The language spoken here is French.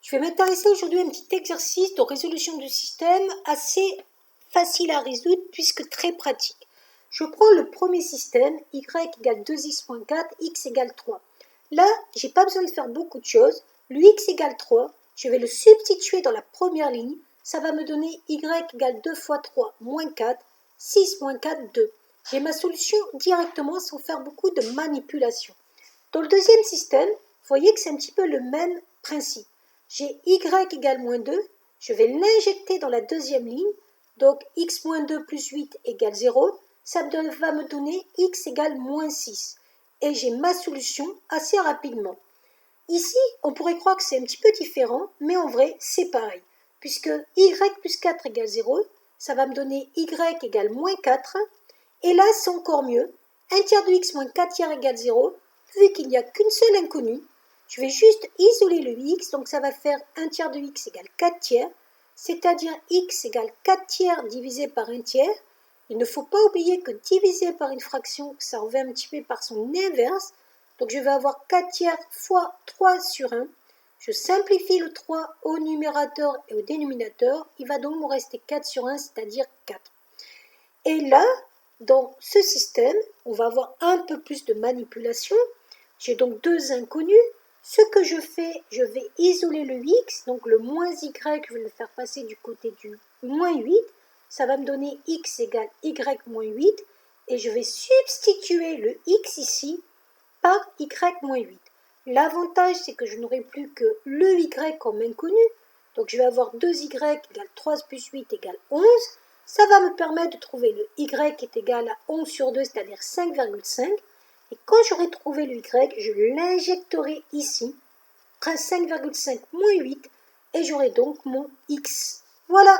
Je vais m'intéresser aujourd'hui à un petit exercice de résolution du système assez facile à résoudre puisque très pratique. Je prends le premier système, y égale 2x moins 4, x égale 3. Là, je n'ai pas besoin de faire beaucoup de choses. Le x égale 3, je vais le substituer dans la première ligne. Ça va me donner y égale 2 fois 3 moins 4, 6 moins 4, 2. J'ai ma solution directement sans faire beaucoup de manipulation. Dans le deuxième système, vous voyez que c'est un petit peu le même principe. J'ai y égale moins 2, je vais l'injecter dans la deuxième ligne, donc x moins 2 plus 8 égale 0, ça va me donner x égale moins 6. Et j'ai ma solution assez rapidement. Ici, on pourrait croire que c'est un petit peu différent, mais en vrai, c'est pareil. Puisque y plus 4 égale 0, ça va me donner y égale moins 4. Et là, c'est encore mieux. 1 tiers de x moins 4 tiers égale 0. Vu qu'il n'y a qu'une seule inconnue, je vais juste isoler le x, donc ça va faire 1 tiers de x égale 4 tiers, c'est-à-dire x égale 4 tiers divisé par 1 tiers. Il ne faut pas oublier que diviser par une fraction, ça revient un petit peu par son inverse. Donc je vais avoir 4 tiers fois 3 sur 1. Je simplifie le 3 au numérateur et au dénominateur. Il va donc me rester 4 sur 1, c'est-à-dire 4. Et là, dans ce système, on va avoir un peu plus de manipulation. J'ai donc deux inconnus. Ce que je fais, je vais isoler le x, donc le moins y, je vais le faire passer du côté du moins 8. Ça va me donner x égale y moins 8. Et je vais substituer le x ici par y moins 8. L'avantage, c'est que je n'aurai plus que le y comme inconnu. Donc je vais avoir 2y égale 3 plus 8 égale 11. Ça va me permettre de trouver le y qui est égal à 11 sur 2, c'est-à-dire 5,5. Et quand j'aurai trouvé le y, je l'injecterai ici, 5,5 moins 8, et j'aurai donc mon x. Voilà.